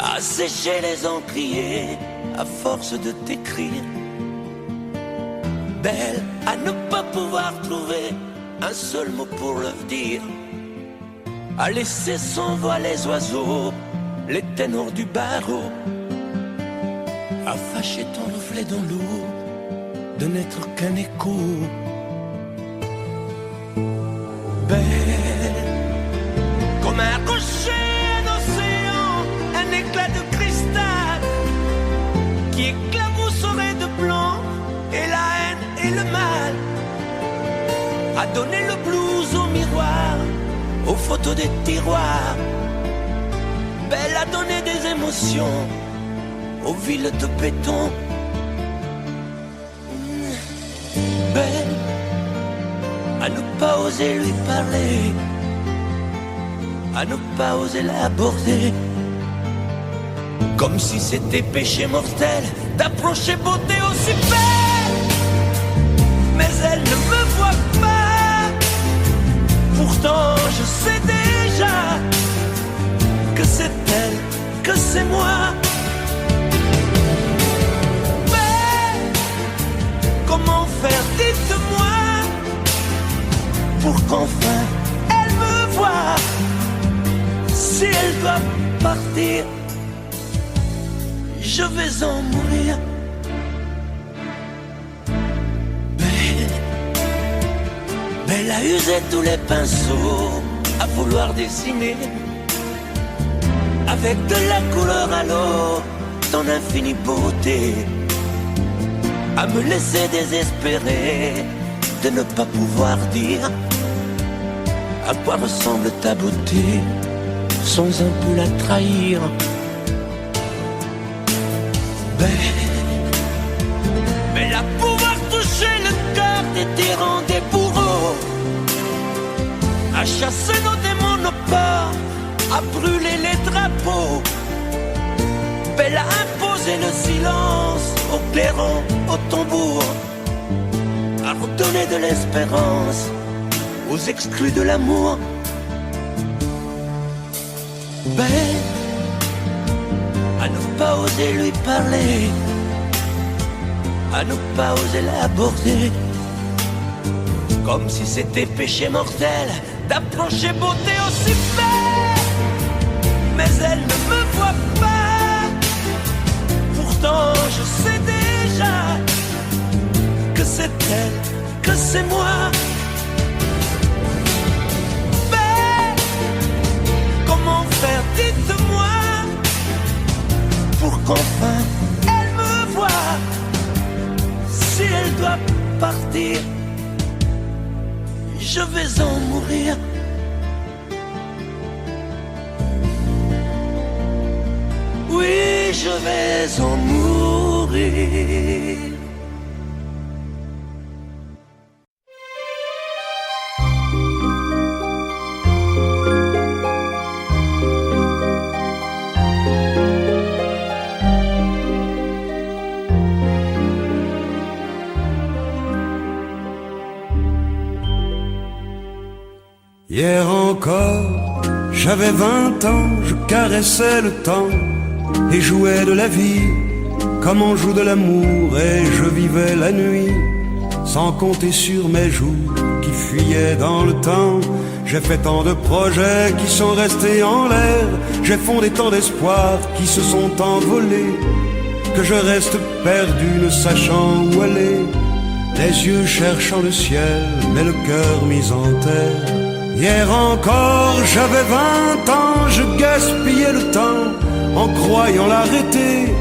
à sécher les encriers à force de t'écrire. Belle à ne pas pouvoir trouver un seul mot pour le dire, à laisser sans voix les oiseaux, les ténors du barreau, à fâcher ton reflet dans l'eau, de n'être qu'un écho. Belle comme un rocher d'océan, un éclat de cristal qui éclabousserait de blanc et la haine et le mal, à donner le blues au miroir, aux photos des tiroirs. Belle à donner des émotions aux villes de béton. Belle à ne pas oser lui parler, à ne pas oser l'aborder, comme si c'était péché mortel d'approcher beauté aussi belle. Mais elle ne me voit pas, pourtant je sais déjà que c'est elle, que c'est moi. Mais comment faire, dites-moi, pour qu'enfin elle me voie. Si elle doit partir, je vais en mourir. Belle a usé tous les pinceaux à vouloir dessiner avec de la couleur à l'eau ton infinie beauté, à me laisser désespérer de ne pas pouvoir dire à quoi ressemble ta beauté sans un peu la trahir. Belle à pouvoir toucher le cœur des tyrans, des bourreaux, à chasser nos démons, nos peurs, à brûler les drapeaux. Belle à imposer le silence aux clairons, aux tambours, à redonner de l'espérance aux exclus de l'amour. Belle à ne pas oser lui parler, à ne pas oser l'aborder, comme si c'était péché mortel d'approcher beauté aussi belle. Mais elle ne me voit pas, pourtant je sais déjà que c'est elle, que c'est moi. Mais comment faire, dites-moi, pour qu'enfin elle me voie. Si elle doit partir, je vais en mourir. Oui, je vais en mourir. Hier encore, j'avais 20 ans, je caressais le temps et jouais de la vie comme on joue de l'amour, et je vivais la nuit sans compter sur mes jours qui fuyaient dans le temps. J'ai fait tant de projets qui sont restés en l'air, j'ai fondé tant d'espoirs qui se sont envolés, que je reste perdu ne sachant où aller, les yeux cherchant le ciel mais le cœur mis en terre. Hier encore, j'avais 20 ans, je gaspillais le temps en croyant l'arrêter,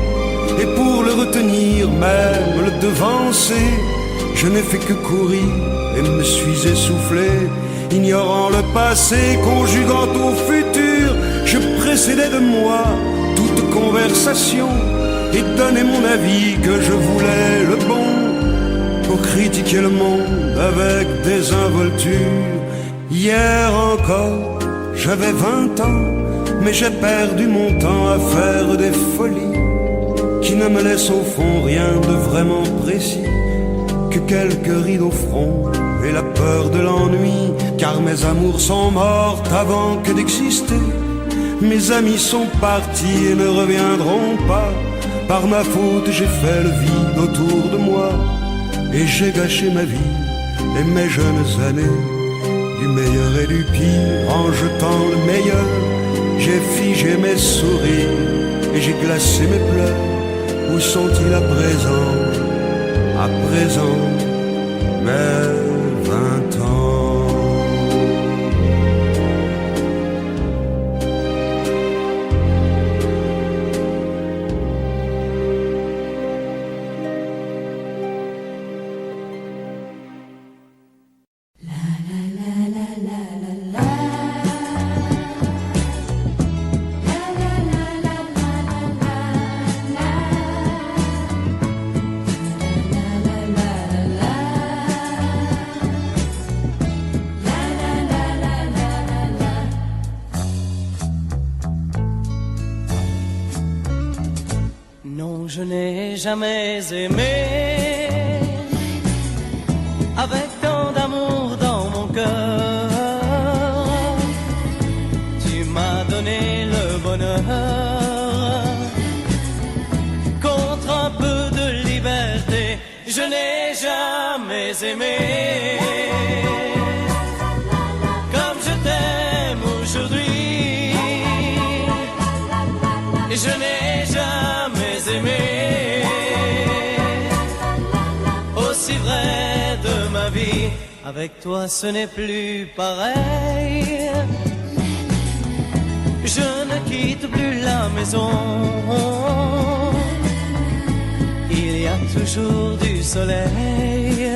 et pour le retenir, même le devancer, je n'ai fait que courir et me suis essoufflé. Ignorant le passé, conjuguant au futur, je précédais de moi toute conversation et donnais mon avis que je voulais le bon, pour critiquer le monde avec désinvolture. Hier encore, j'avais 20 ans, mais j'ai perdu mon temps à faire des folies qui ne me laissent au fond rien de vraiment précis, que quelques rides au front et la peur de l'ennui, car mes amours sont mortes avant que d'exister. Mes amis sont partis et ne reviendront pas. Par ma faute j'ai fait le vide autour de moi. Et j'ai gâché ma vie et mes jeunes années. Du meilleur et du pire en jetant le meilleur. J'ai figé mes sourires et j'ai glacé mes pleurs. Où sont-ils à présent? À présent, mes 20 ans. Je n'ai jamais aimé avec tant d'amour dans mon cœur. Tu m'as donné le bonheur contre un peu de liberté. Je n'ai jamais aimé comme je t'aime aujourd'hui. Je n'ai jamais aimé aussi vrai de ma vie. Avec toi ce n'est plus pareil. Je ne quitte plus la maison. Il y a toujours du soleil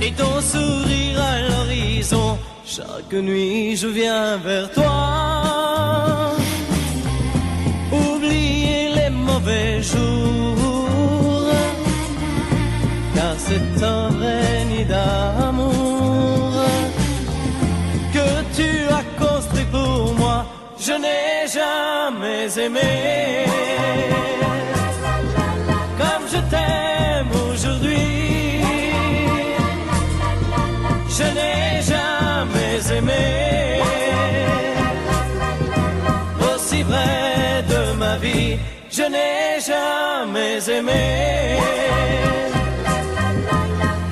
et ton sourire à l'horizon. Chaque nuit je viens vers toi. Oublier les mauvais jours, car c'est un vrai nid d'amour que tu as construit pour moi. Je n'ai jamais aimé comme je t'aime aujourd'hui. Je n'ai jamais aimé aussi vrai de ma vie. Je n'ai jamais aimé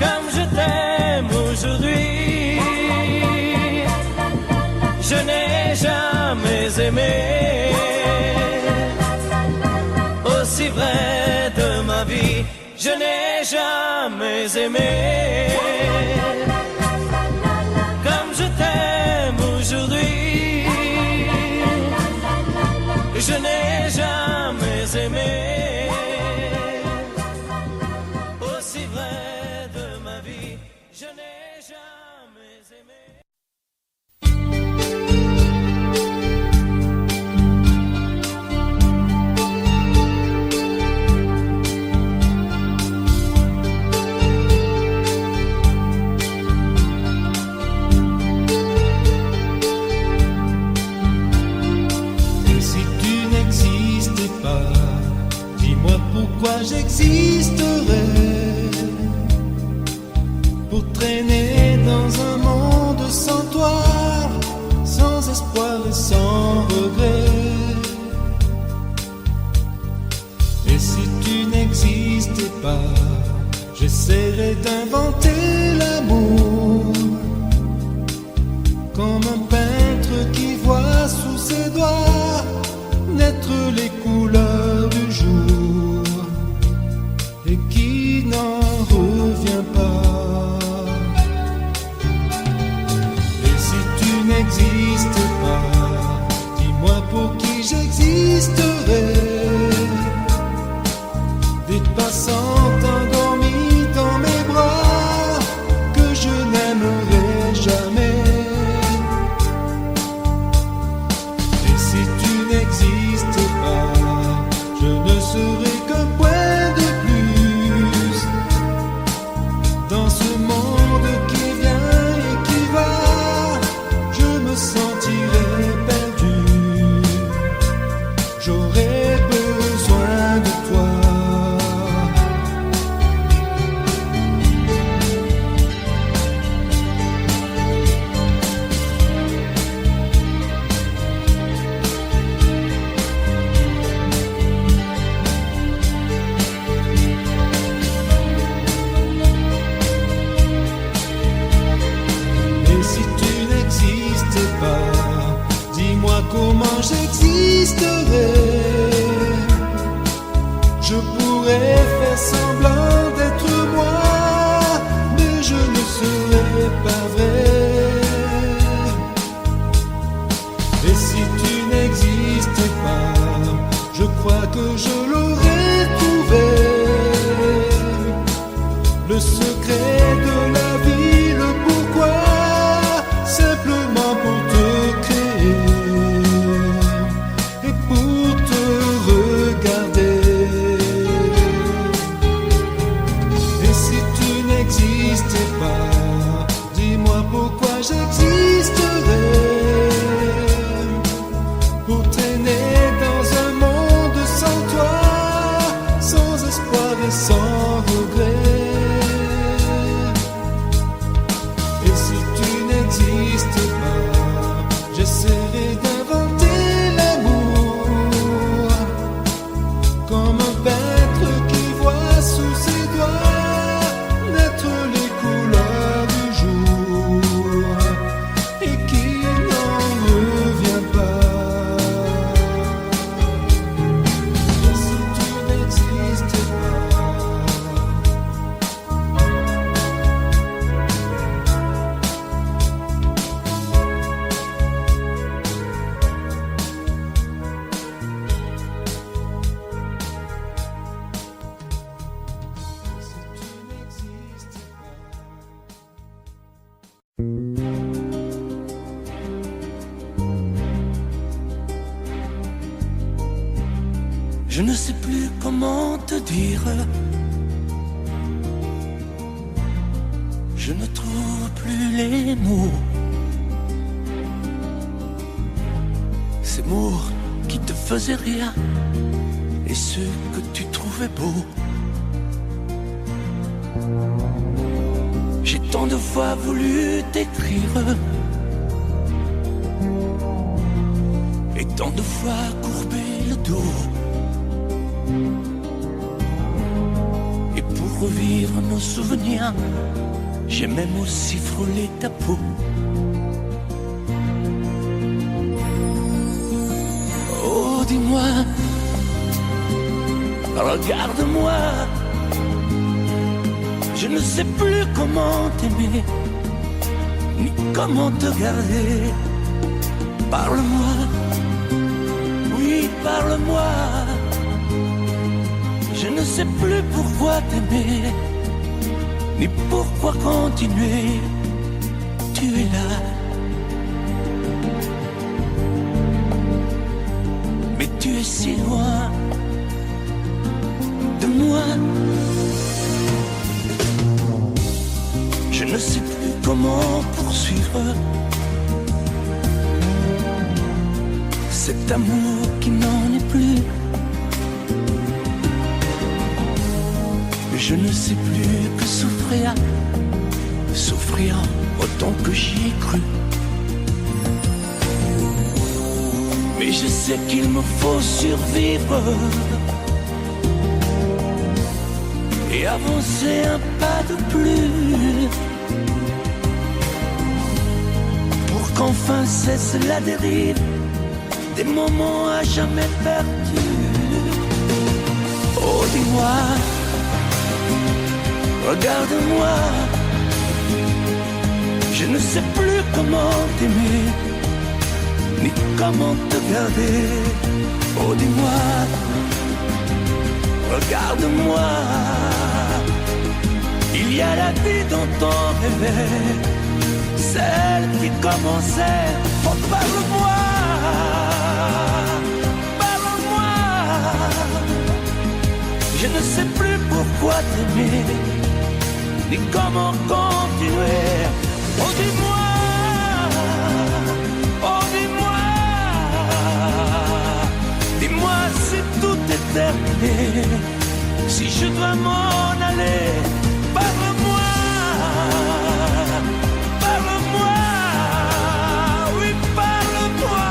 comme je t'aime aujourd'hui. Je n'ai jamais aimé aussi vrai de ma vie. Je n'ai jamais aimé comme je t'aime aujourd'hui. Je n'ai jamais aimé aussi vrai de ma vie. Je n'ai jamais aimé. Pourquoi j'existerais pour traîner dans un monde sans toi, sans espoir et sans regret? Et si tu n'existais pas, j'essaierais d'inventer l'amour comme un peintre qui voit sous ses doigts naître les couleurs du jour et qui n'en revient pas. Et si tu n'existes pas, dis-moi pour qui j'existerais. Des passantes endormies dans mes bras que je n'aimerais jamais. Et si tu n'existes pas, pas, dis-moi comment j'existerais. Je pourrais faire semblant d'être moi, mais je ne serais pas vrai. Et si tu n'existais pas, je crois que je l'aurais trouvé. Le secret de la vie, le pourquoi, simplement pour te créer et pour te regarder. Et si tu n'existais pas, dis-moi pourquoi j'existerais. Pour traîner dans un monde sans toi, sans espoir et sans regret. Et si tu n'existes pas, j'essaierai d'inventer l'amour, comme un peintre qui voit sous ses doigts naître les couleurs du jour et qui n'en revient pas. Et si tu n'existais pas, Je ne sais plus comment te dire. Je ne trouve plus les mots. Ces mots qui te faisaient rien et ceux que tu trouvais beaux. J'ai tant de fois voulu t'écrire et tant de fois courbé le dos. Et pour revivre nos souvenirs, j'ai même aussi frôlé ta peau. Oh, dis-moi, regarde-moi. Je ne sais plus comment t'aimer, ni comment te garder. Parle-moi, oui, parle-moi. Je ne sais plus pourquoi t'aimer, ni pourquoi continuer. Tu es là, mais tu es si loin de moi. Je ne sais plus comment poursuivre cet amour qui n'en est plus. Je ne sais plus que souffrir, souffrir autant que j'y ai cru. Mais je sais qu'il me faut survivre et avancer un pas de plus pour qu'enfin cesse la dérive des moments à jamais perdus. Oh, dis-moi, regarde-moi. Je ne sais plus comment t'aimer, ni comment te garder. Oh, dis-moi, regarde-moi. Il y a la vie dont on rêvait, celle qui commençait. Oh, parle-moi, parle-moi. Je ne sais plus pourquoi t'aimer, ni comment continuer. Oh, dis-moi, oh, dis-moi. Dis-moi si tout est terminé, si je dois m'en aller. Parle-moi, parle-moi, oui, parle-moi.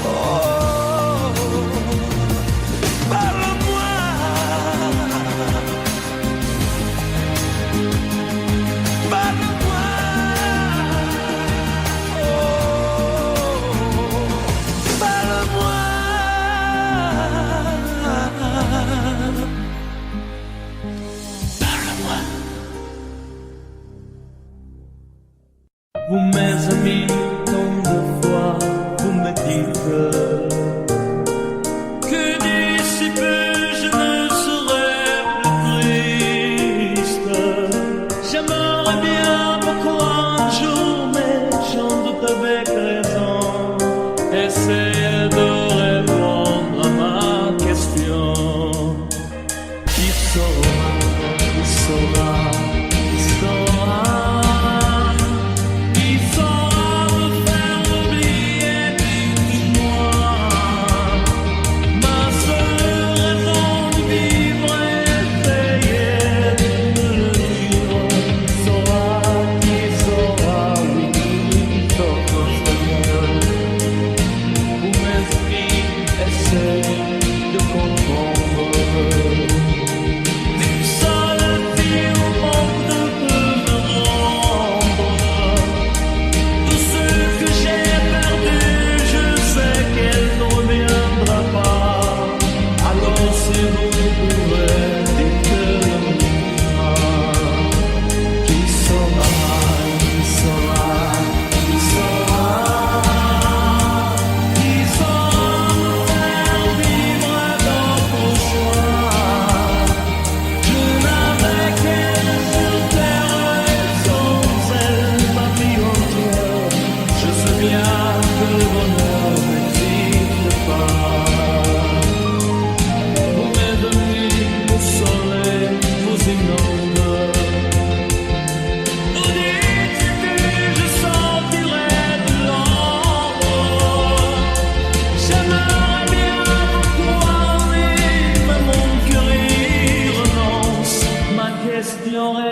Oh, parle-moi, parle-moi. amis, tant de fois vous me dites que d'ici peu je ne serai plus triste. J'aimerais bien beaucoup un jour, mais j'en doute avec raison. Essayez de répondre à ma question. Qui saura, qui saura, qui saura, qui saura me faire oublier moi. Ma seule raison de vivre, essayer de me le dire. Qui saura, oui, saura, Seigneur. Où mes esprits essaient de comprendre.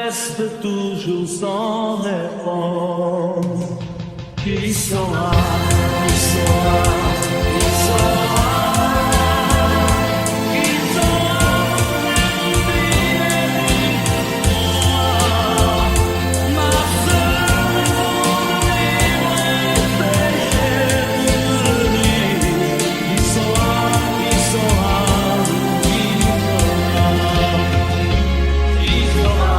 Reste toujours sans réponse. Qui saura, qui saura, qui saura, qui saura faire oublier moi. Ma seule raison de vivre, essayer de me le dire. Qui saura, qui saura, qui saura, qui saura.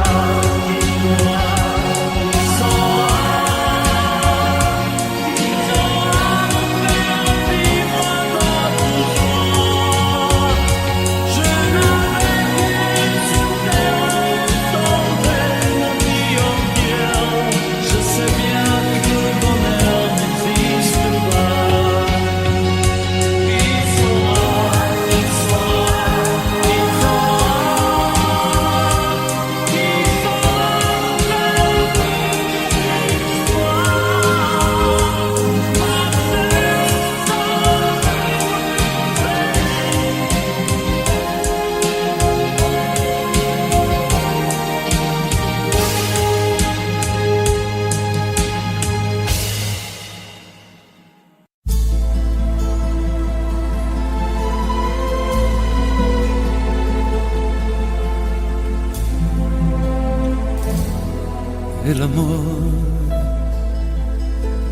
El amor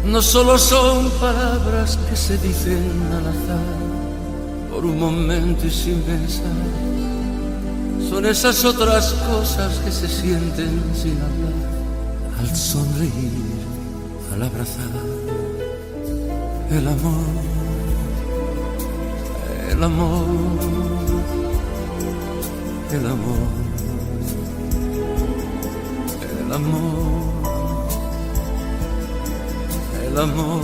no solo son palabras que se dicen al azar, por un momento y sin pensar. Son esas otras cosas que se sienten sin hablar, al sonreír, al abrazar. El amor, el amor, el amor. El amor, el amor,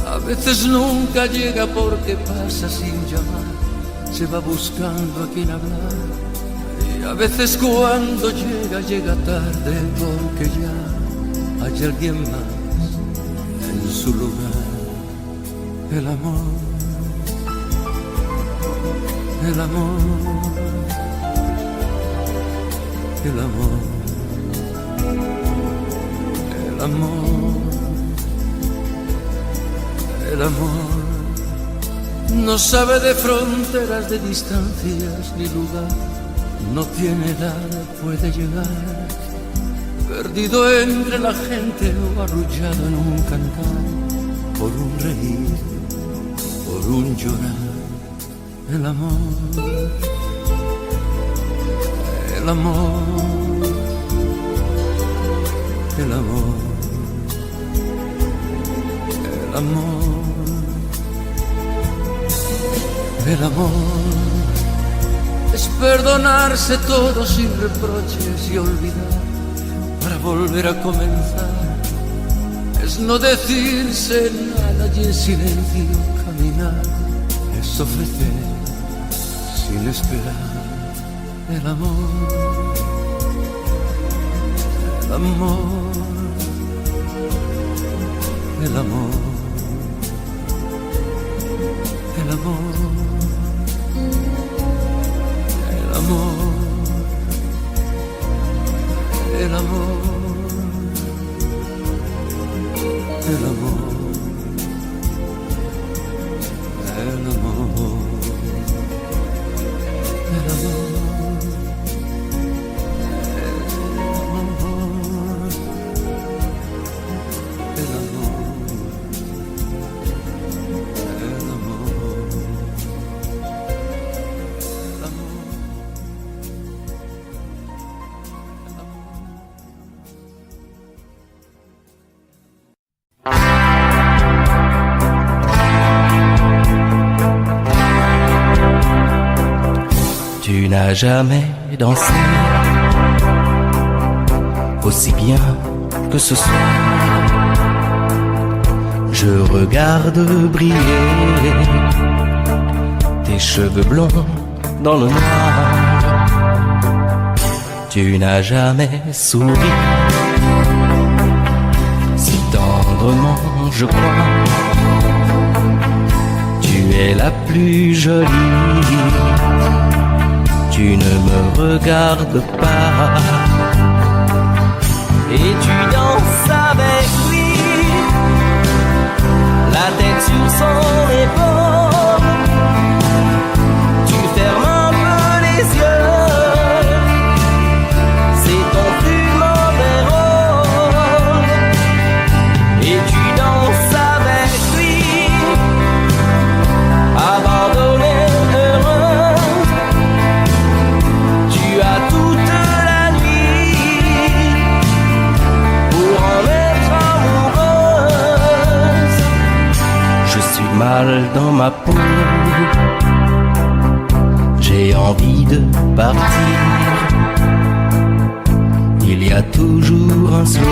a veces nunca llega porque pasa sin llamar, se va buscando a quien hablar, y a veces cuando llega, llega tarde porque ya hay alguien más en su lugar. El amor, el amor, el amor, el amor, el amor no sabe de fronteras, de distancias ni lugar, no tiene edad, puede llegar, perdido entre la gente o arrullado en un cantar, por un reír, por un llorar. El amor, el amor, el amor, amor, el amor es perdonarse todo sin reproches y olvidar para volver a comenzar. Es no decirse nada y en silencio caminar. Es ofrecer sin esperar el amor, el amor, el amor, el amor, el amor, el amor, el amor, el amor, el amor. Tu n'as jamais dansé aussi bien que ce soir. Je regarde briller tes cheveux blonds dans le noir. Tu n'as jamais souri si tendrement, je crois. Tu es la plus jolie. Tu ne me regardes pas et tu danses avec lui, la tête sur son épaule. Tu fermes un peu les yeux, c'est ton plus mauvais rôle. Et tu danses avec lui, abandonné, heureux. Tu as toute la nuit pour en être amoureuse. Je suis mal dans ma peau, j'ai envie de partir. Il y a toujours un slow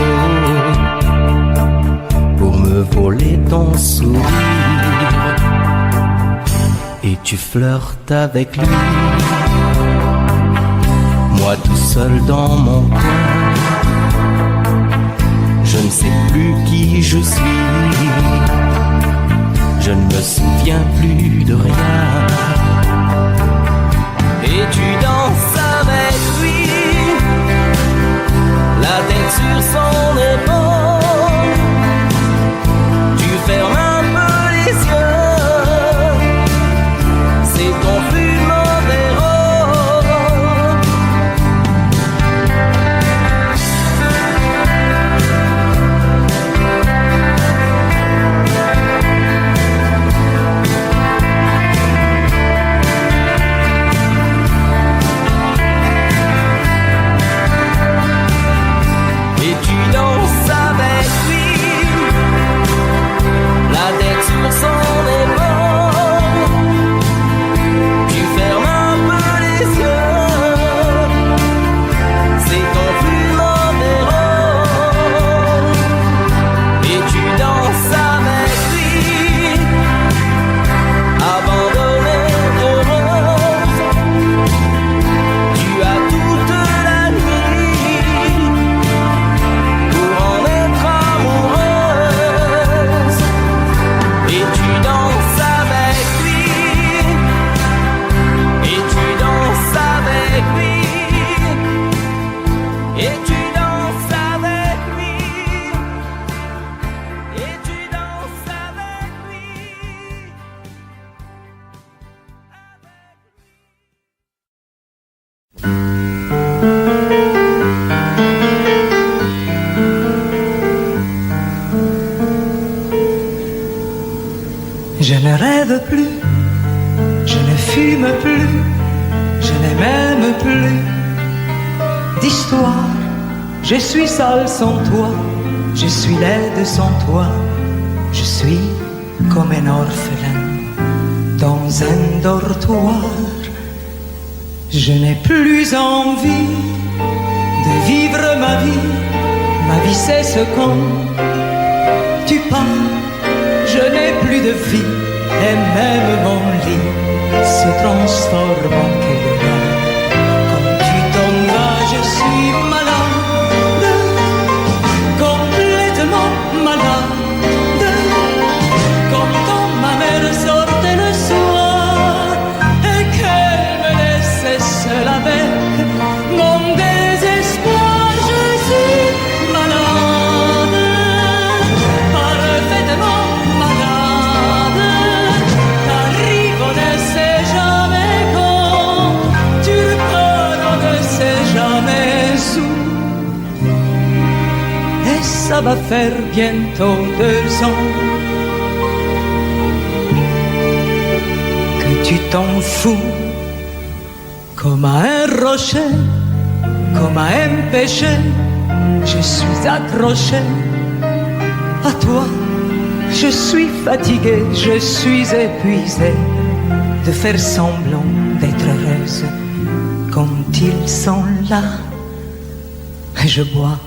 pour me voler ton sourire. Et tu flirtes avec lui, moi tout seul dans mon coin. Je ne sais plus qui je suis, je ne me souviens plus de rien. Et tu danses avec lui, la tête sur son épaule. Tu fermes un peu les yeux, c'est ton plus mauvais rôle. Et tu danses avec lui, la tête sur son épaule. Tu fermes un peu les yeux, c'est ton plus mauvais rôle. Et tu danses avec lui, abandonné, heureuse. Tu as toute la nuit pour en être amoureuse. Et tu danses avec lui, et tu danses avec lui, et tu danses avec lui, et tu danses avec lui. Je ne rêve plus, je ne fume plus, je ne m'aime plus d'histoire. Je suis seul sans toi, je suis laide sans toi. Je suis comme un orphelin dans un dortoir. Je n'ai plus envie de vivre ma vie. Ma vie cesse quand tu pars. Je n'ai plus de vie et même mon lit se transforme en quéda. Quand tu t'en vas, je suis malade, complètement malade. Comme quand ma mère sortait le soir et qu'elle me laissait seule avec mon désespoir. Je suis malade, parfaitement malade. T'arrives, on ne sait jamais quand, tu repars, on ne sait jamais où. Et ça va faire bientôt 2 ans que tu t'en fous, comme à un rocher, comme à un péché. Je suis accroché à toi. Je suis fatigué, je suis épuisé de faire semblant d'être heureuse quand ils sont là. Et je bois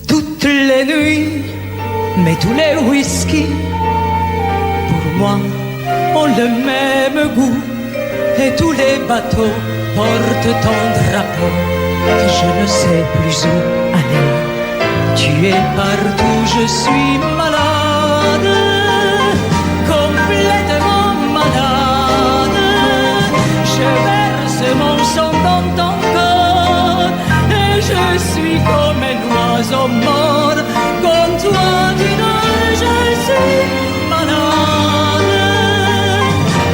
toutes les nuits, mais tous les whisky pour moi ont le même goût. Et tous les bateaux portent ton drapeau que je ne sais plus où aller. Tu es partout, je suis malade, complètement malade. Je verse mon sang dans ton corps et je suis comme un oiseau mort. Comme toi tu dors, je suis malade,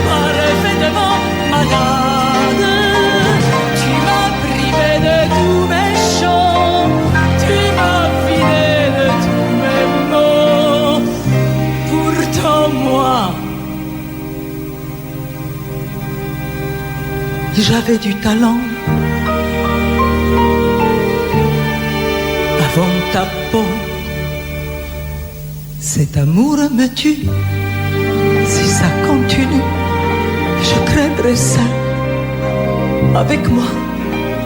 parfaitement malade. Tu m'as privé de tous mes chants, tu m'as vidé de tous mes mots. Pourtant moi, j'avais du talent. Avant ta peau, cet amour me tue. Si ça continue, je craindrais ça. Avec moi,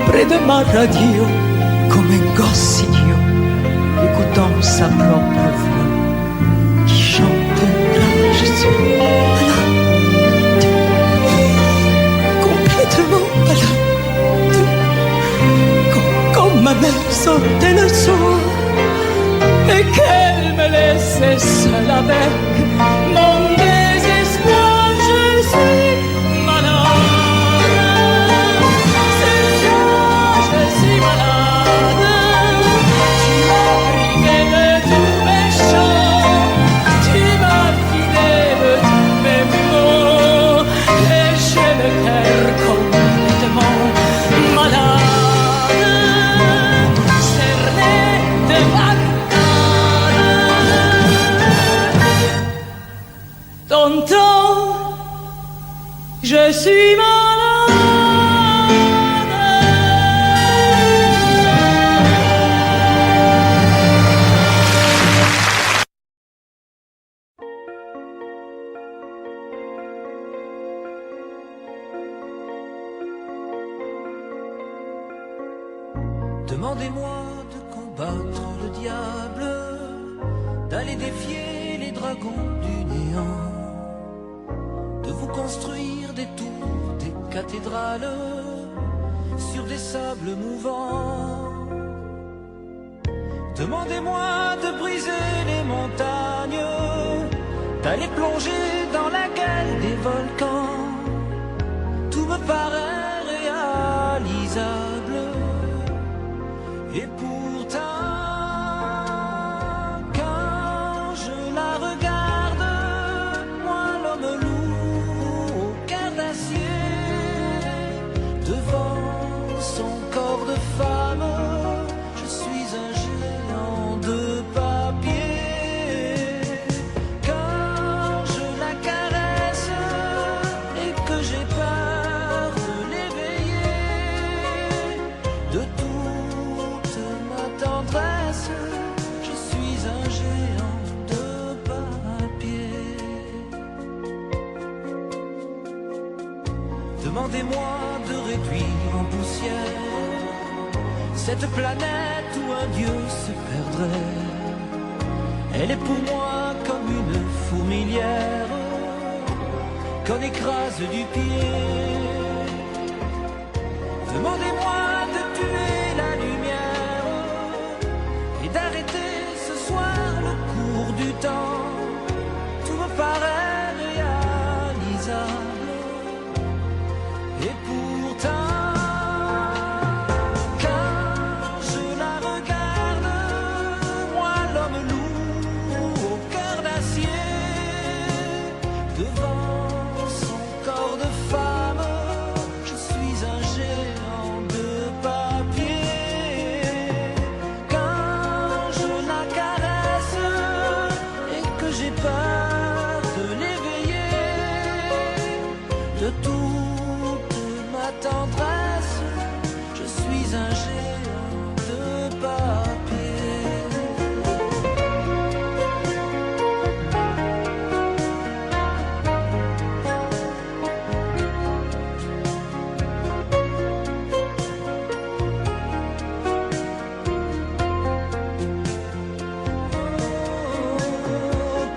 près de ma radio, comme un gosse idiot, écoutant sa propre voix qui chante là. Je suis malade, complètement malade. Quand ma mère sortait le soir et qu'elle me laissait seule avec mon désespoir. Je suis malade, c'est ça, je suis malade. Tu m'as privé de tous mes chants, tu m'as vidé de tous mes mots, et j'ai le cœur complètement malade, cerné de marcade. Tonton, je suis malade. Demandez-moi de combattre le diable, d'aller défier les dragons du néant, de vous construire des tours, des cathédrales sur des sables mouvants. Demandez-moi de briser les montagnes, d'aller plonger dans la gueule des volcans. Tout me paraît réalisable. Et pourtant, quand je la regarde, moi l'homme lourd au cœur d'acier, devant son corps de femme, je suis un géant de papier. Quand je la caresse et que j'ai peur de Demandez-moi de réduire en poussière cette planète où un Dieu se perdrait. Elle est pour moi comme une fourmilière qu'on écrase du pied. Demandez-moi de tuer la lumière et d'arrêter ce soir le cours du temps. Tout me paraît réalisable. Et pourtant, quand je la regarde, moi l'homme lourd au cœur d'acier, devant son corps de femme, je suis un géant de papier. Quand je la caresse et que j'ai peur de l'éveiller, de toute ma tendresse, je suis un géant de papier.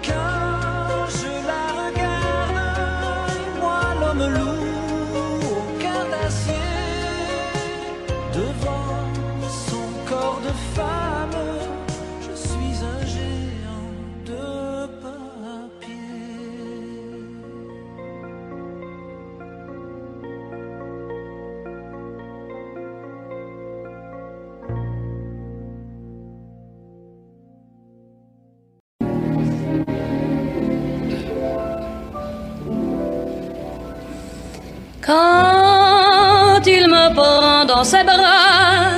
Quand je la regarde, moi l'homme lourd au cœur d'acier, devant son corps de femme, je suis un géant de papier. Quand il me prend dans ses bras,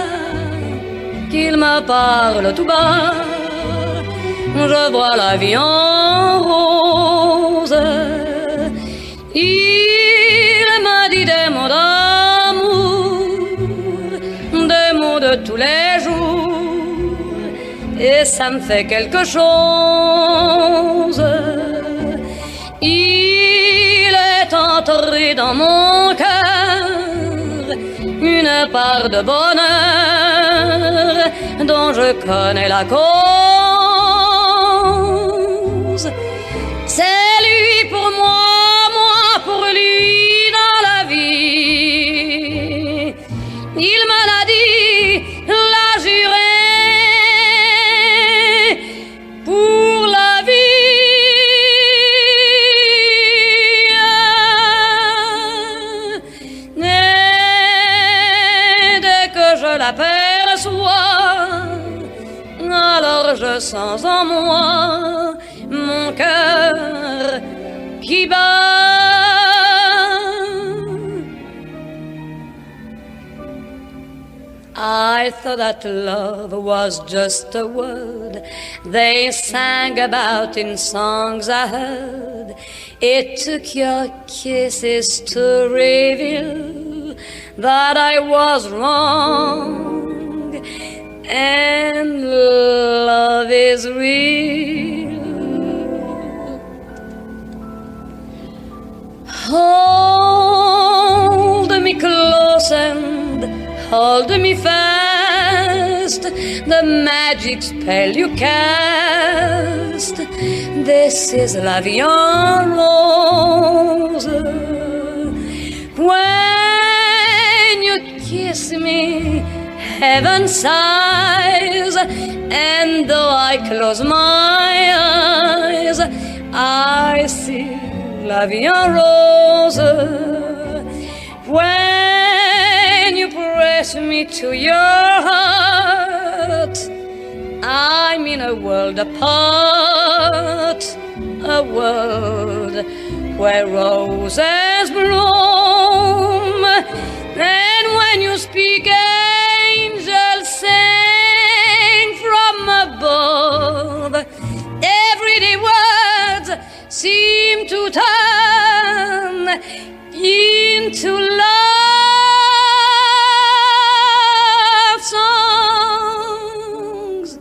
qu'il me parle tout bas, je vois la vie en rose. Il m'a dit des mots d'amour, des mots de tous les jours, et ça me fait quelque chose. Il est entré dans mon cœur une part de bonheur dont je connais la cause. C'est lui pour moi, moi pour lui dans la vie. Il me l'a dit, l'a juré, pour la vie. Je l'aperçois, alors je sens en moi mon cœur qui bat. I thought that love was just a word they sang about in songs I heard. It took your kisses to reveal that I was wrong, and love is real. Hold me close and hold me fast, the magic spell you cast. This is la vie en rose. When you kiss me, heaven sighs, and though I close my eyes, I see la vie en rose. When you press me to your heart, I'm in a world apart, a world where roses bloom. And when you speak, angels sing from above. Everyday words seem to turn into love songs.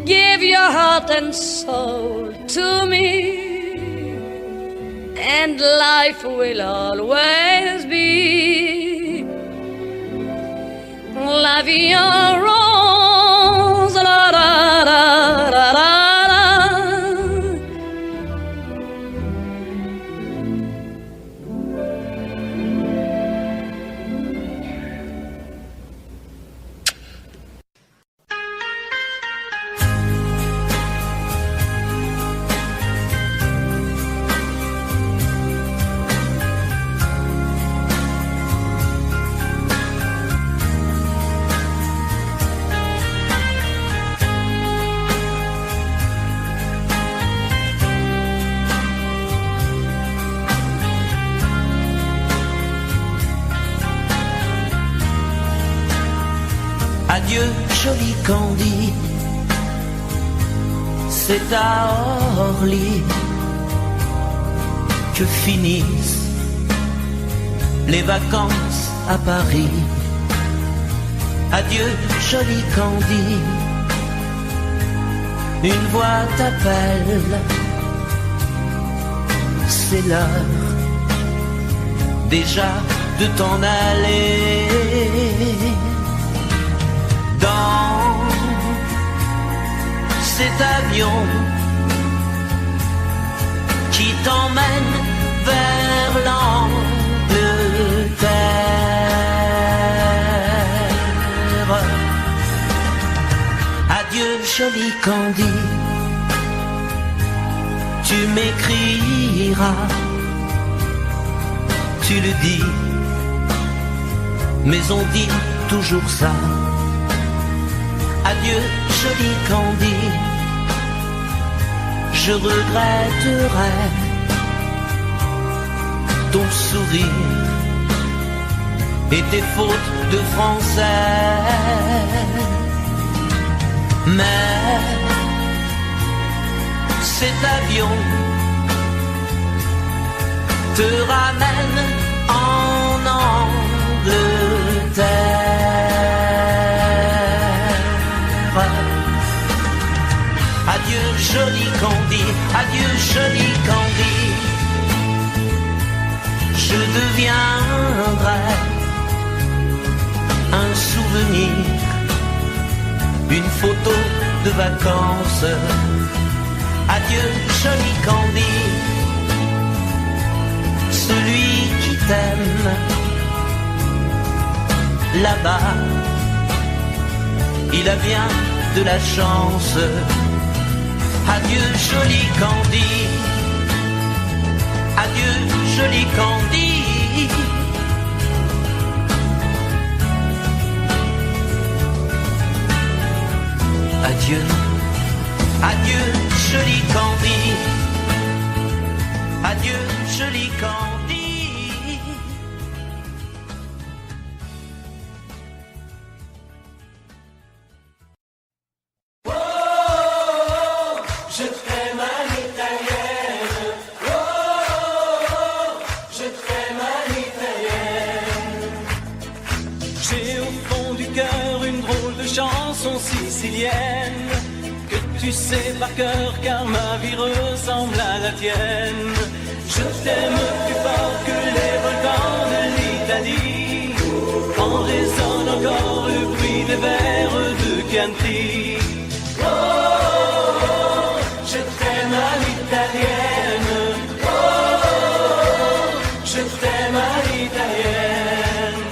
Give your heart and soul to me, and life will always be la vie en rose. La, la, la, la, la. Adieu, joli Candy, c'est à Orly que finissent les vacances à Paris. Adieu, joli Candy, une voix t'appelle, c'est l'heure déjà de t'en aller. Dans cet avion qui t'emmène vers l'Angleterre. Adieu, joli Candy, tu m'écriras, tu le dis, mais on dit toujours ça. Adieu, joli Candy, je regretterai ton sourire et tes fautes de français. Mais cet avion te ramène en Angleterre. Adieu, joli Candy, adieu, joli Candy, je deviendrai un souvenir, une photo de vacances. Adieu, joli Candy, celui qui t'aime là-bas, il a bien de la chance. Adieu, joli Candy, adieu, joli Candy. Adieu, adieu, joli Candy, adieu, joli Candy. Sicilienne, que tu sais par cœur car ma vie ressemble à la tienne. Je t'aime plus fort que les volcans de l'Italie, quand résonne encore le bruit des vers de Chianti. Oh, je t'aime à l'italienne. Oh, je t'aime à l'italienne.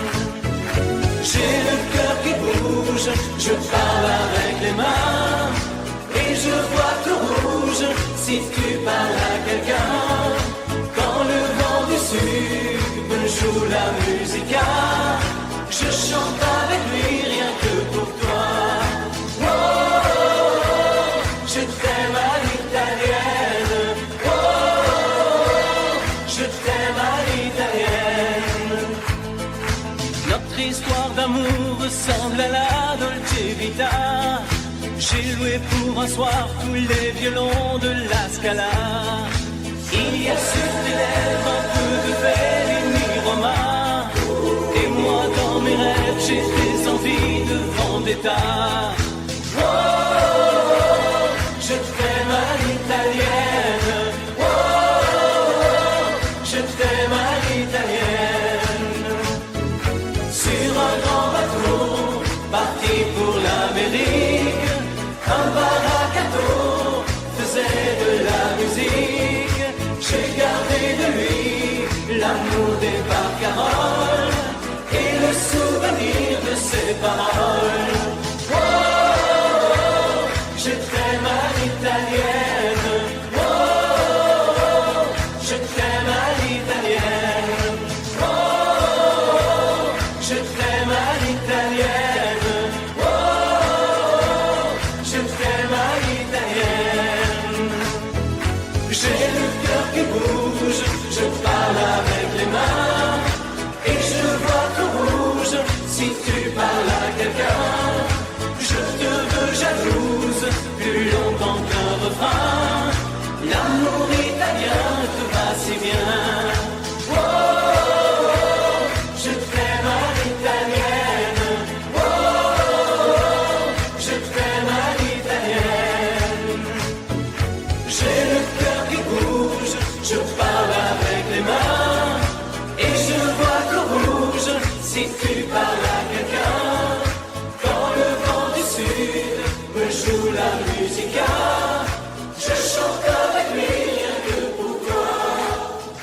J'ai le cœur qui bouge, je parle avec les mains et je vois tout rouge si tu parles à quelqu'un. Quand le vent du sud joue la musica, je chante avec lui rien que pour toi. Oh, je t'aime à l'italienne. Oh, je t'aime à l'italienne. Notre histoire d'amour ressemble à la Dolce Vita. J'ai loué pour un soir tous les violons de la Scala. Il y a sur tes lèvres un peu de Bellini Roma. Et moi dans mes rêves j'ai des envies de vendetta. Oh, je t'aime à l'italienne. Oh, t'aime à l'italienne. Oh, oh, oh, je t'aime à l'italienne. Oh, oh, oh, je t'aime à l'italienne. Oh, oh, oh, je t'aime à l'italienne. J'ai le cœur qui bouge, je parle avec les mains et je vois tout rouge si tu parles à quelqu'un. Je te veux jalouse, plus longtemps qu'un refrain. L'amour italien te va si bien. Oh, oh, oh, je t'aime à l'italienne. Oh, oh, oh, je t'aime à l'italienne. J'ai le cœur qui bouge, je parle avec les mains et je vois tout rouge si tu parles à quelqu'un. Quand le vent du sud me joue la musica, je chante avec lui rien que pour toi.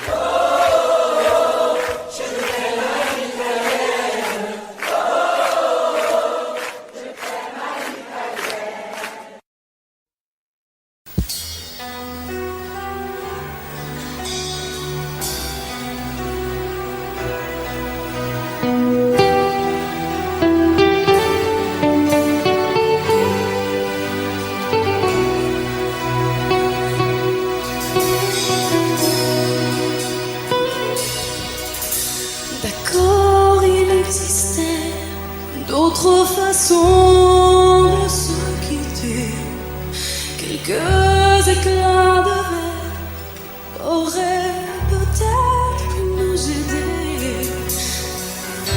Oh, oh, oh, je t'aime à l'italienne. Oh, oh, oh, je t'aime à l'italienne. D'accord, il existait d'autres façons de se quitter. Quelques éclats de verre auraient peut-être pu nous aider.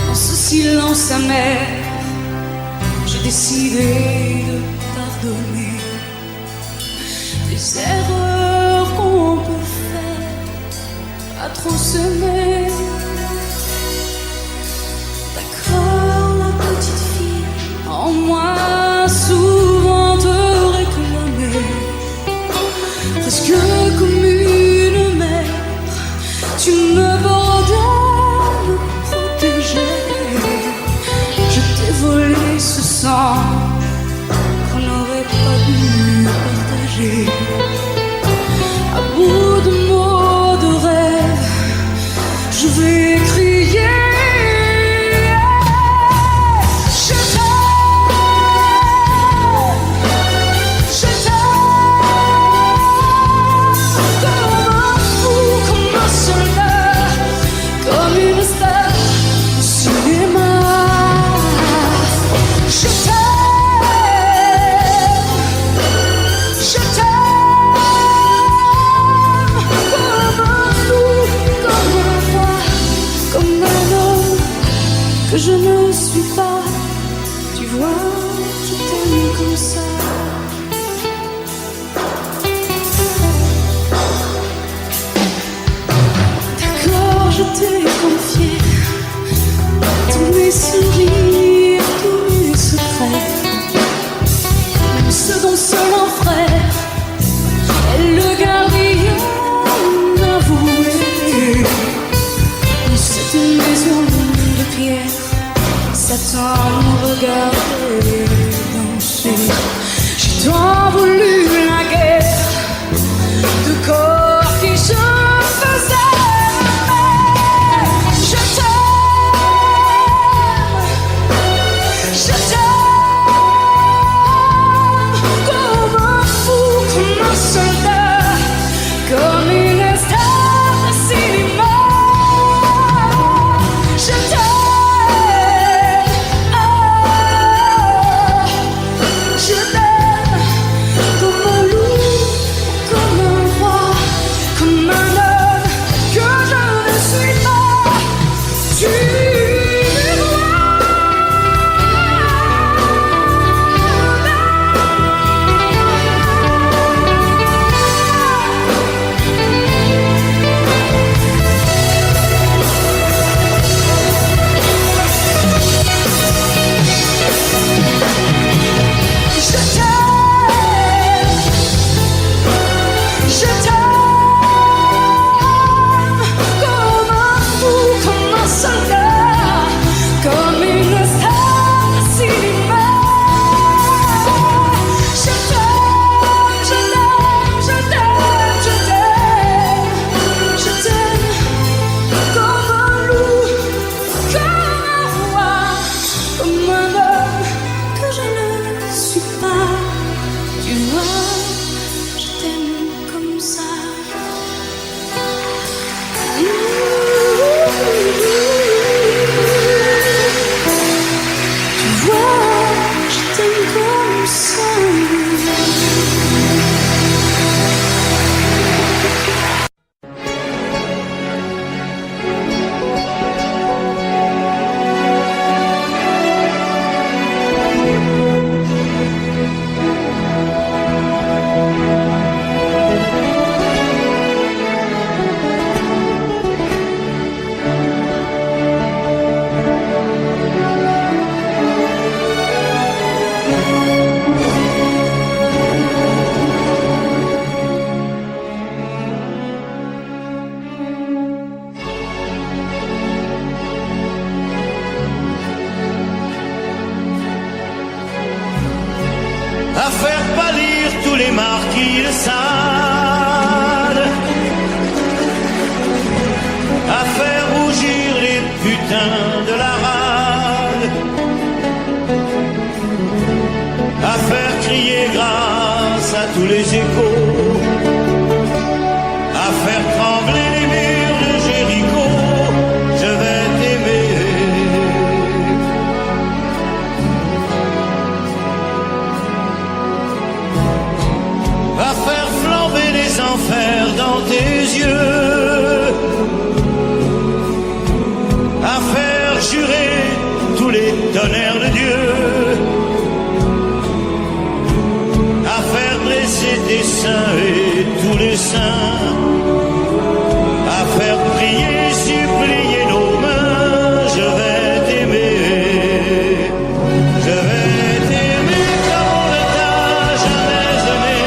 Dans ce silence amer, j'ai décidé de pardonner les erreurs qu'on peut faire à trop s'aimer. D'accord, la petite fille en moi souvent te réclamait, presque comme une mère. Tu me bordais, me protégeais. Je t'ai volé ce sang qu'on n'aurait pas dû partager. À bout de mots, de rêves, coquilles de sade, à faire rougir les putains de la rade, à faire crier grâce à tous les échos, à faire trembler les murs de Jéricho. Je vais t'aimer. À faire flamber les enfers dans tes yeux, à faire jurer tous les tonnerres de Dieu, à faire dresser tes seins et tous les saints, à faire prier, supplier nos mains. Je vais t'aimer, je vais t'aimer comme on ne t'a jamais aimé.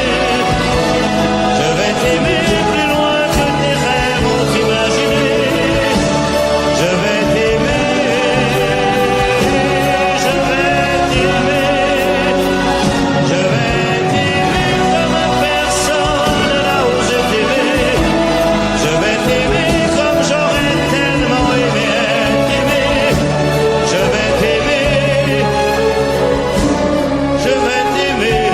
Je vais t'aimer plus loin que tes rêves ont imaginé. Je vais t'aimer, je vais t'aimer, je vais t'aimer comme personne n'a osé t'aimer. Je vais t'aimer comme j'aurais tellement aimé être aimé. Je vais t'aimer, je vais t'aimer.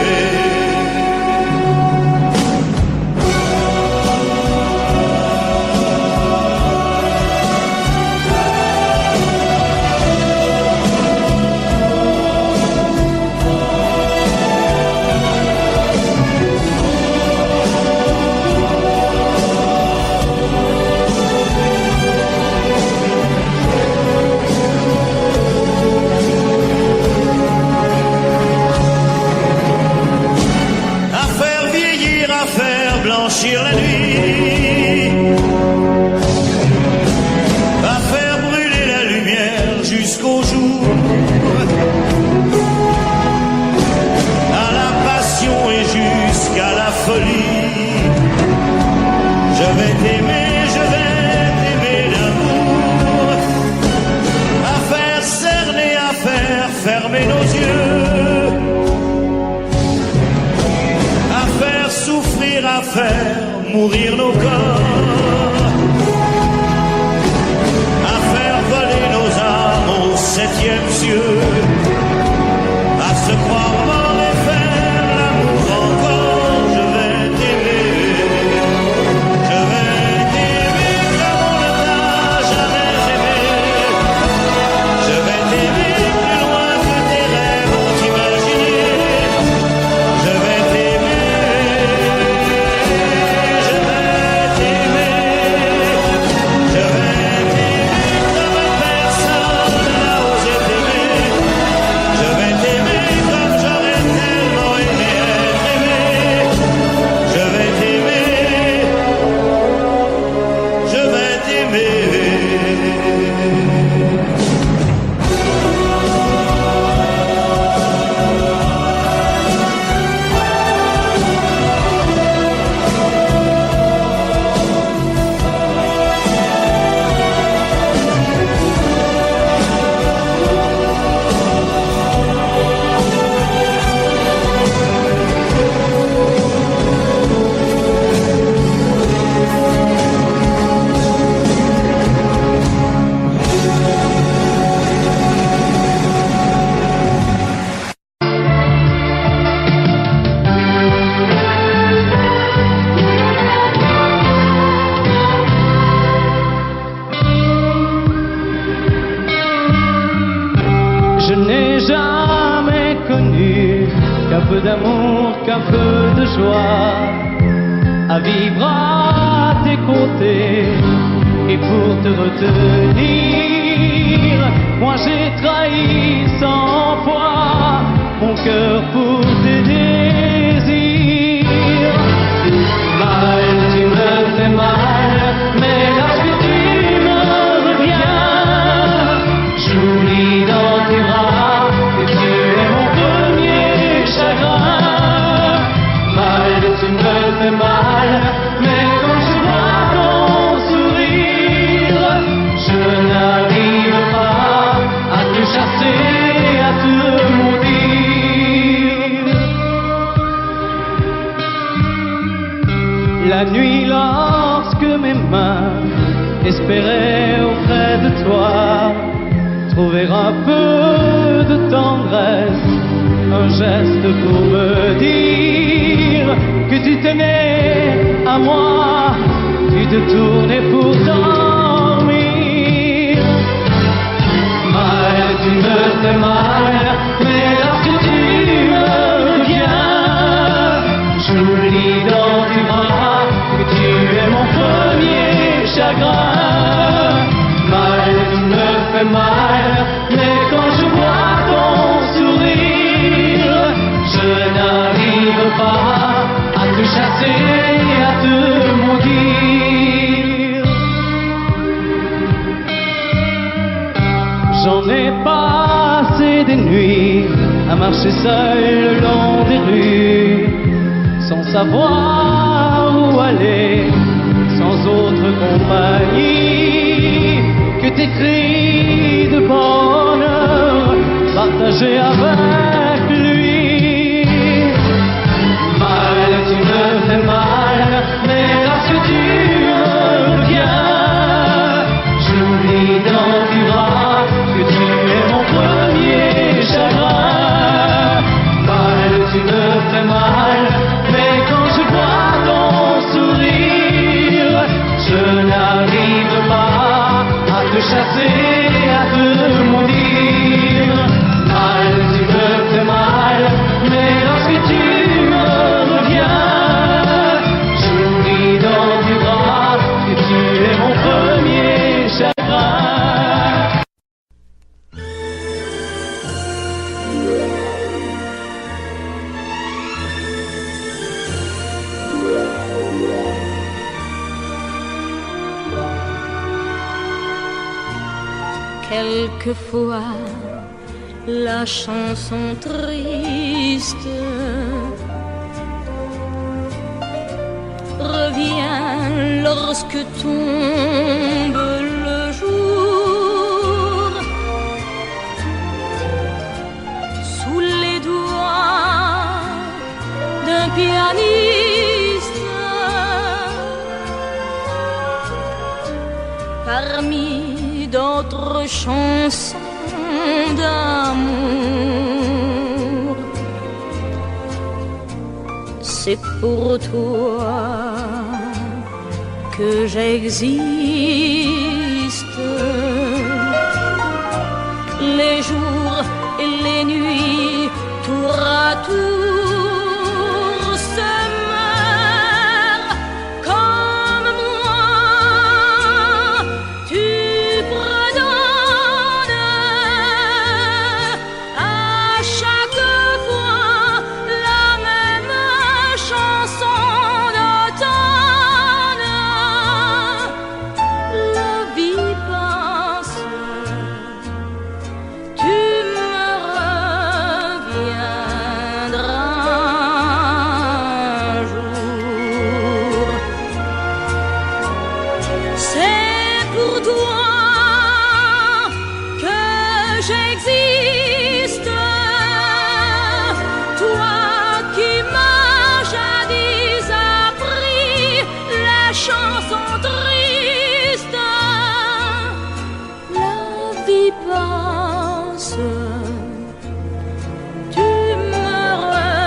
À faire vieillir, à faire blanchir la nuit, à faire brûler la lumière jusqu'au jour, à la passion et jusqu'à la folie. Je vais t'aimer, je vais t'aimer d'amour, à faire cerner, à faire fermer nos yeux, à faire souffrir, à faire mourir nos corps, à faire voler nos âmes au septième cieux, à se croire mort et faire l'amour encore. Je vais t'aimer, je vais t'aimer comme on ne t'a jamais aimé. Je vais t'aimer plus loin que tes rêves ont imaginé. Je vais t'aimer, je vais t'aimer, je vais t'aimer comme personne n'a osé t'aimer. Je vais t'aimer comme j'aurais tellement aimé être aimé. Je vais t'aimer, je vais t'aimer. Je n'ai jamais connu qu'un peu d'amour, qu'un peu de joie, à vivre à tes côtés et pour te retenir. Moi j'ai trahi 100 fois mon cœur pour tes désirs. Mal, tu me fais mal, mais lorsque tu me reviens, j'oublie dans tes bras que tu es mon premier chagrin. Mal, tu me fais mal, mais quand je vois ton sourire, je n'arrive pas à te chasser, à te maudire. La nuit lorsque mes mains espéraient auprès de toi trouver un peu de tendresse, un geste pour me dire que tu tenais à moi, tu te tournais pour dormir. Mal, tu me fais mal, mais lorsque tu me reviens, j'oublie dans tes bras que tu es mon premier chagrin. Mal, tu me fais mal, mais quand je vois ton sourire, je n'arrive pas à te chasser, à te maudire. J'en ai passé des nuits à marcher seul le long des rues, sans savoir où aller, sans autre compagnie que tes cris de bonheur partagés avec lui. Mal, tu me fais mal, mais lorsque tu me reviens, j'oublie dans tes bras que tu es mon premier chagrin. Mal, tu me fais mal, mais quand je vois ton sourire, je n'arrive pas à te chasser, à te maudire. Mal, tu me fais mal, mais lorsque tu me reviens, j'oublie dans tes bras que tu es mon premier chagrin. Quelquefois, la chanson triste revient lorsque tombe le jour. Sous les doigts d'un pianiste, parmi d'autres chansons d'amour. C'est pour toi que j'existe. Les jours et les nuits, tour à tour, se meurent comme moi. Tu redonnes à chaque fois la même chanson d'automne. La vie passe, tu me reviendras un jour. C'est pour toi que j'existe, toi qui m'as jadis appris la chanson triste. La vie passe, tu me reviendras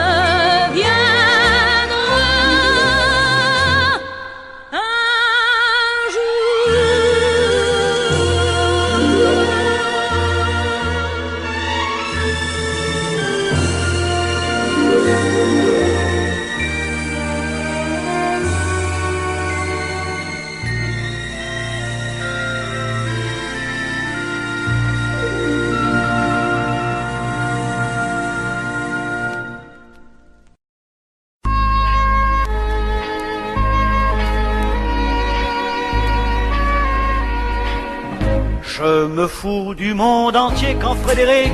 un jour. Je me fous du monde entier quand Frédéric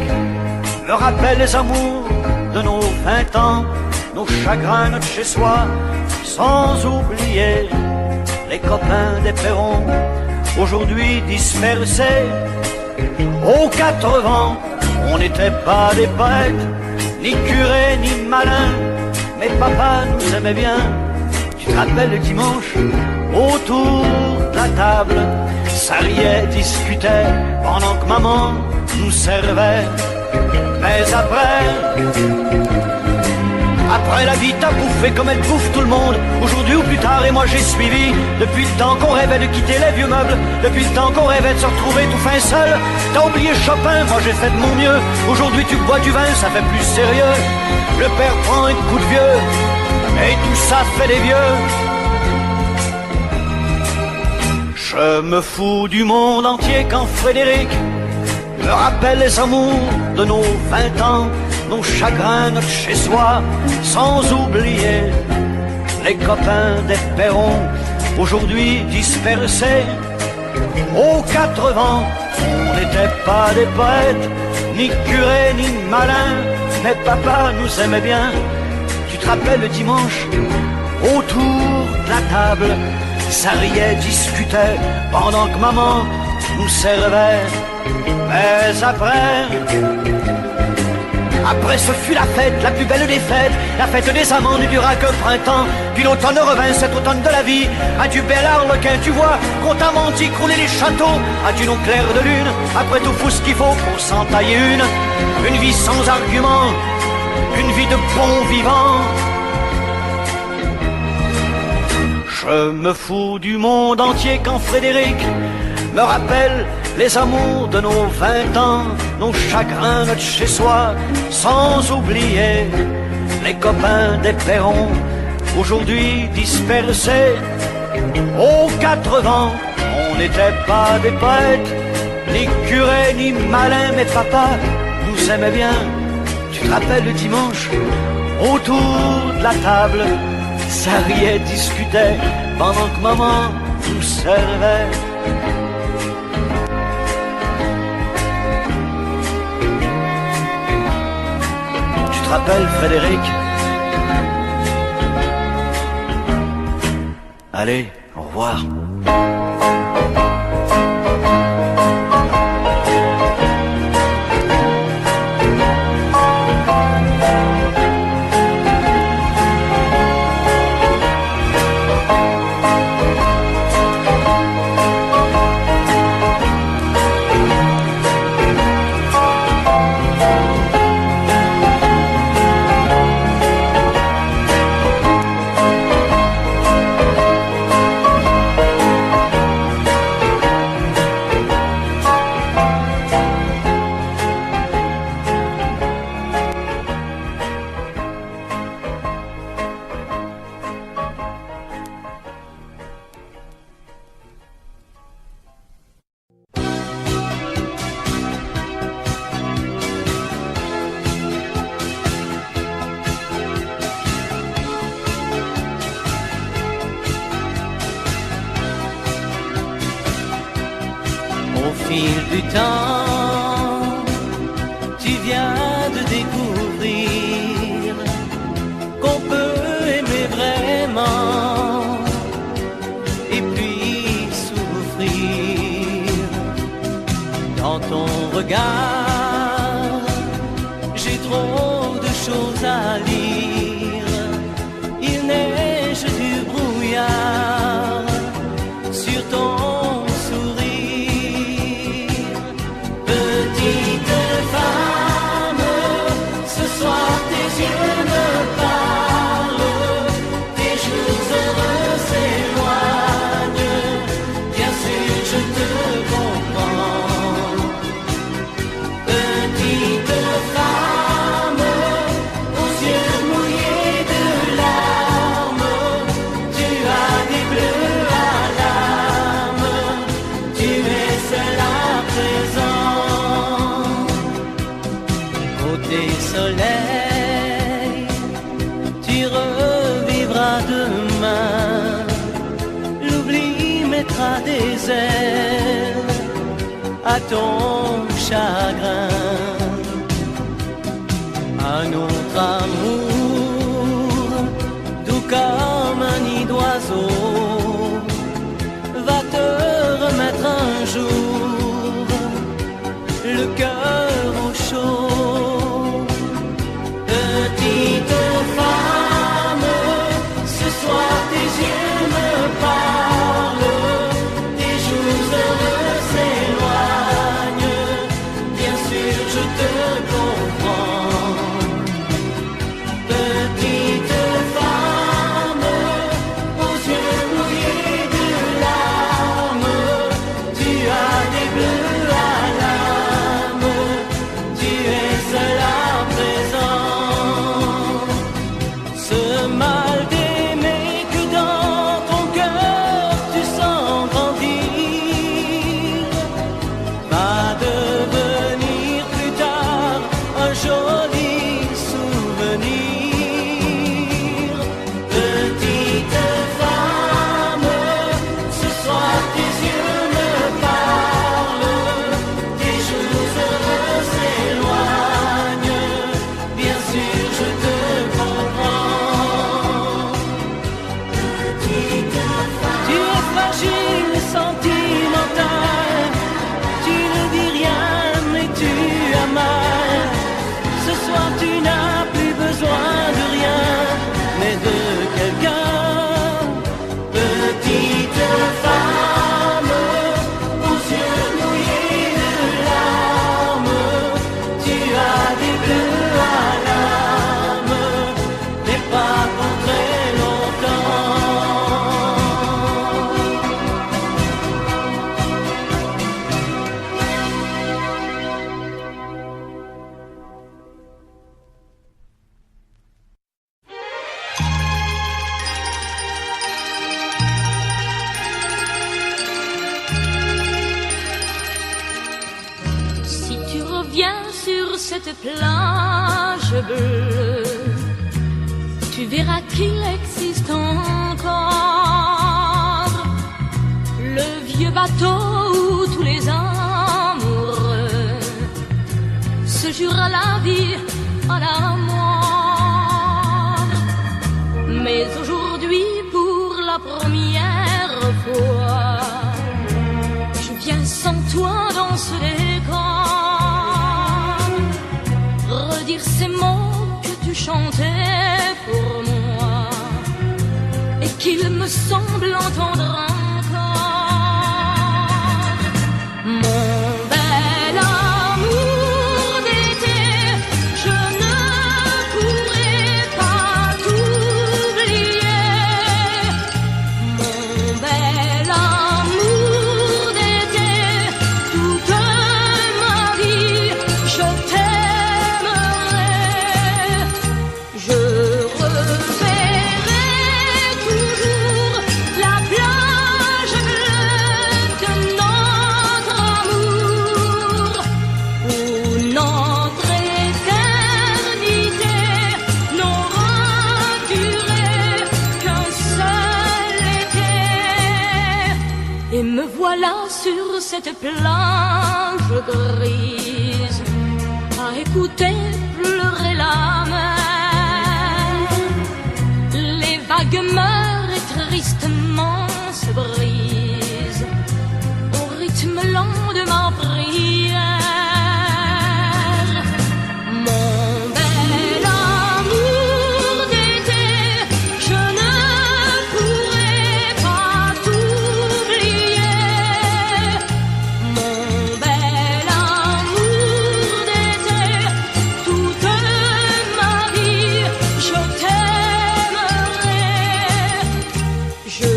me rappelle les amours de nos 20 ans, nos chagrins, notre chez-soi, sans oublier les copains des Perrons, aujourd'hui dispersés aux 4 vents. On n'était pas des poètes, ni curés, ni malins, mais papa nous aimait bien, Tu te rappelles le dimanche, autour de la table, ça riait, discutait, pendant que maman nous servait. Mais après la vie t'a bouffé comme elle bouffe tout le monde, aujourd'hui ou plus tard, et moi j'ai suivi. Depuis le temps qu'on rêvait de quitter les vieux meubles, depuis le temps qu'on rêvait de se retrouver tout fin seul. T'as oublié Chopin, moi j'ai fait de mon mieux. Aujourd'hui tu bois du vin, ça fait plus sérieux. Le père prend un coup de vieux, et tout ça fait des vieux. Je me fous du monde entier quand Frédéric me rappelle les amours de nos 20 ans, nos chagrins, notre chez-soi, sans oublier les copains des perrons, aujourd'hui dispersés aux 4 vents. On n'était pas des poètes, ni curés, ni malins, mais papa nous aimait bien. Tu te rappelles le dimanche, autour de la table, ça riait, discutait, pendant que maman nous servait. Mais après ce fut la fête, la plus belle des fêtes, la fête des amants ne dura que printemps. Puis l'automne revint, cet automne de la vie. Adieu bel arlequin, tu vois, qu'on t'a menti, crouler les châteaux. Adieu nos clairs de lune, après tout faut ce qu'il faut pour s'en tailler une vie sans argument, une vie de bon vivant. Je me fous du monde entier quand Frédéric me rappelle les amours de nos 20 ans, nos chagrins, notre chez-soi, sans oublier les copains des perrons, aujourd'hui dispersés aux 4 vents. On n'était pas des poètes, ni curés, ni malins, mais papa nous aimait bien. Tu te rappelles le dimanche, autour de la table, ça riait, discutait, pendant que maman nous servait. Tu te rappelles, Frédéric? Allez, au revoir. Au fil du temps, tu viens de découvrir qu'on peut aimer vraiment et puis souffrir. Dans ton regard, j'ai trop de choses à lire. Il neige du brouillard sur ton soleil, tu revivras demain. L'oubli mettra des ailes à ton chagrin. Un autre amour, doux comme un nid d'oiseau, va te remettre un jour le cœur au chaud. Petite femme, ce soir tes cette plage bleue, tu verras qu'il existe encore le vieux bateau où tous les amoureux se jurent à la vie, à la mort. Mais aujourd'hui, pour la première fois, je viens sans toi dans ce décor, redire ces mots que tu chantais pour moi et qu'il me semble entendre encore. Mon bel amour d'été, je ne pourrai pas t'oublier. Mon bel amour d'été, toute ma vie, je t'aimerai. Je reverrai toujours la plage bleue de notre amour, où notre éternité n'aura duré qu'un seul été. Et me voilà sur cette plage grise, à écouter pleurer la mer. Les vagues meurent et tristement se brisent au rythme lent de ma prière. Mon bel amour d'été, je ne pourrai pas t'oublier. Mon bel amour d'été, toute ma vie, je t'aimerai. Je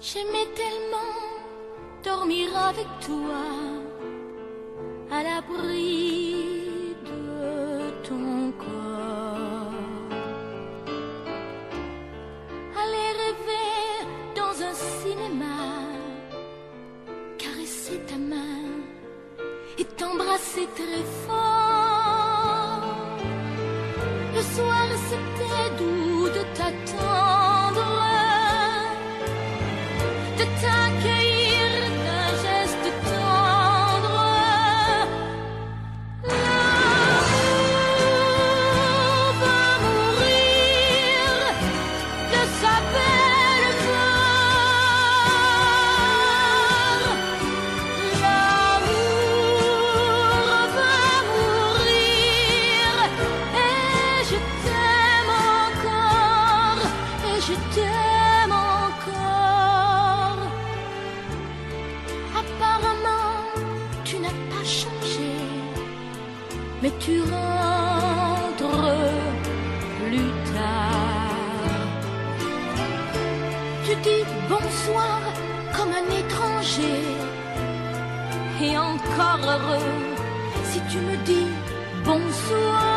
J'aimais tellement dormir avec toi, à l'abri de ton corps. Aller rêver dans un cinéma, caresser ta main et t'embrasser très fort. Le soir c'était doux de t'attendre, de t'accueillir d'un geste tendre. L'amour va mourir de sa belle mort. L'amour va mourir et je t'aime encore, et je t'aime encore. Apparemment, tu n'as pas changé, mais tu rentres plus tard. Tu dis bonsoir comme un étranger, et encore heureux si tu me dis bonsoir.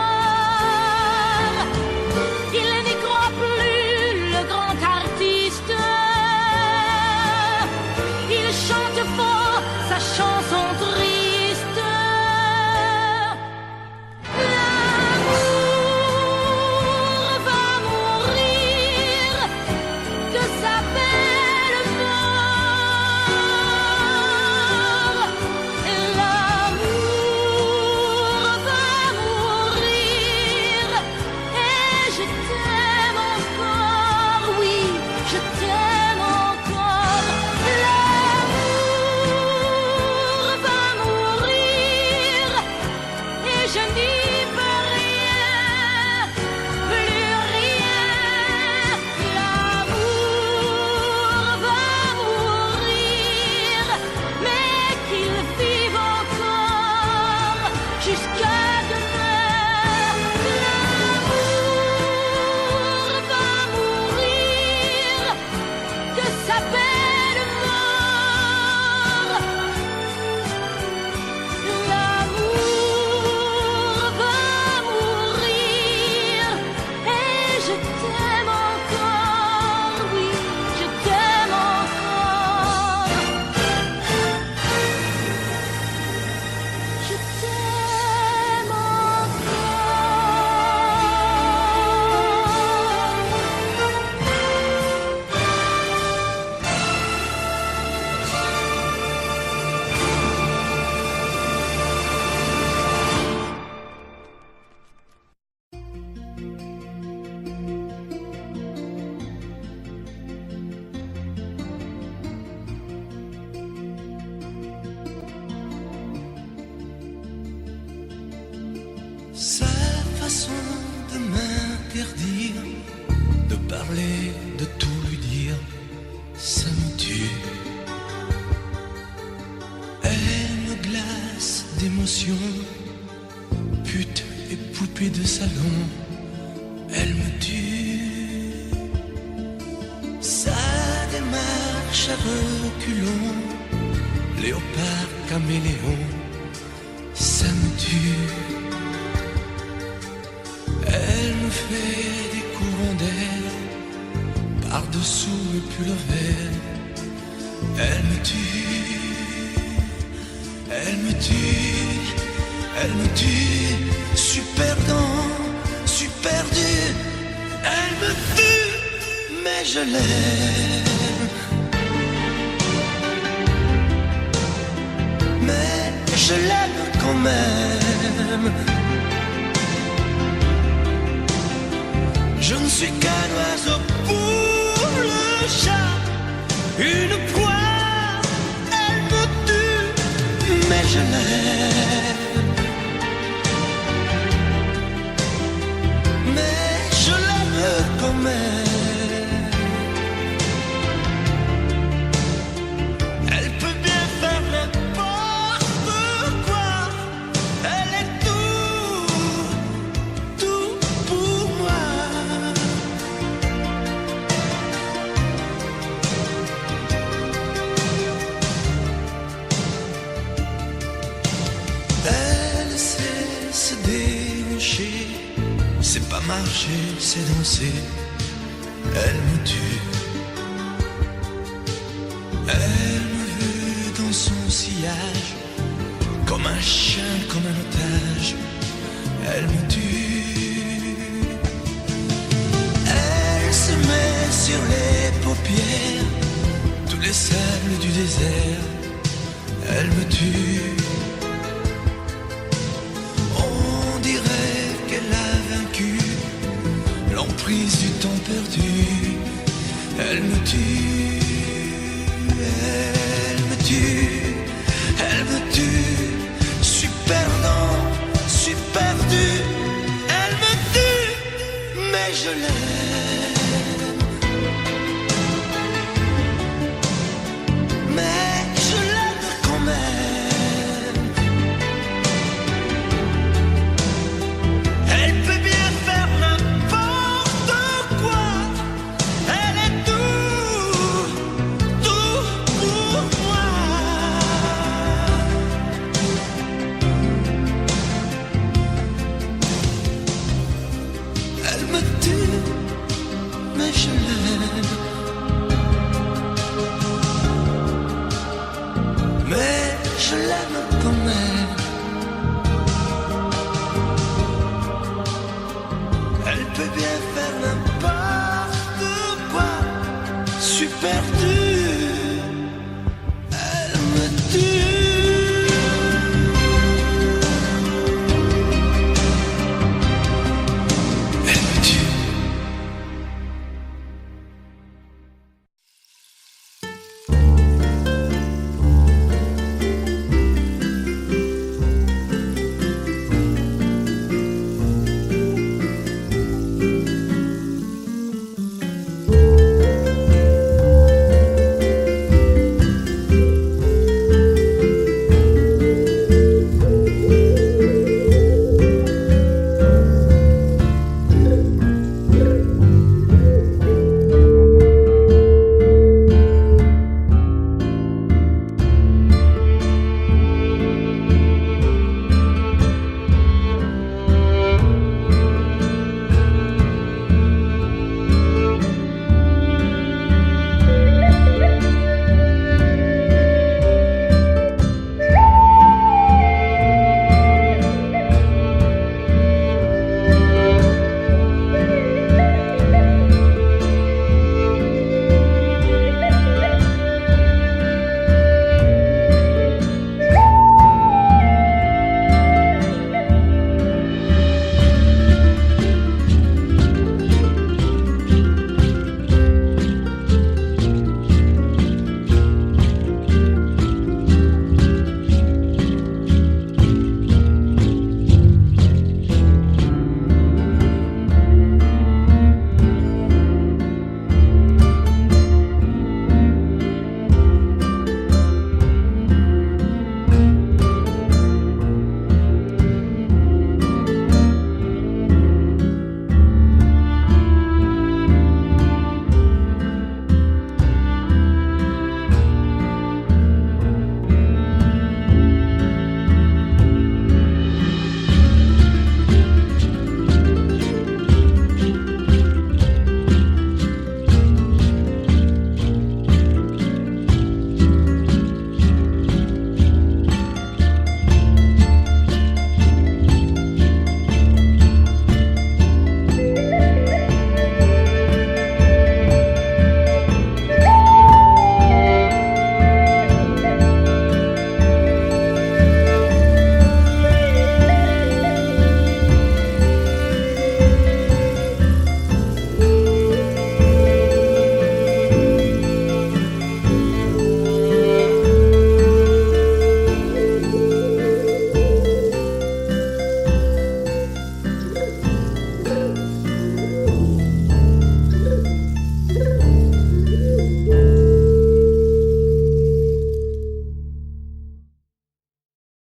Il n'y croit plus, le grand artiste. Il chante fort sa chanson triste. L'amour va mourir de sa belle mort. L'amour va mourir et je t'aime encore, oui, je t'aime encore. L'amour va mourir et je n'y peux rien, plus rien. L'amour va mourir, mais qu'il vive encore jusqu'à demain. L'amour va mourir de sa belle mort. L'amour va mourir et je t'aime encore, oui, je t'aime encore. Je t'aime Sa façon de m'interdire de parler, de tout lui dire, ça me tue. Elle me glace d'émotion, pute et poupée de salon, elle me tue. Sa démarche à reculons, léopard caméléon, ça me tue. Elle me fait des courants d'air par-dessous le pullover. Elle me tue, elle me tue, elle me tue. Super dans, super dur. Elle me tue, mais je l'aime. Mais je l'aime quand même. Je ne suis qu'un oiseau pour le chat, une proie, elle me tue, mais je l'aime. Mais je l'aime quand même. Elle peut bien faire n'importe quoi, elle est tout pour moi. marcher, c'est pas marcher, c'est danser. Elle me tue. Elle me veut dans son sillage, comme un chien, comme un otage. Elle me tue. Elle se met sur les paupières tous les sables du désert. Elle me tue. On dirait qu'elle a vaincu l'emprise du temps perdu. Elle me tue. Elle me tue. Elle me tue. Je suis perdant, je suis perdu. Elle me tue, mais je l'aime. Mais je l'aime quand même. Elle peut bien faire n'importe quoi. Elle est tout, tout pour moi. Elle me tue, mais je l'aime. Mais je l'aime quand même. Elle peut bien faire n'importe quoi. Je suis perdu.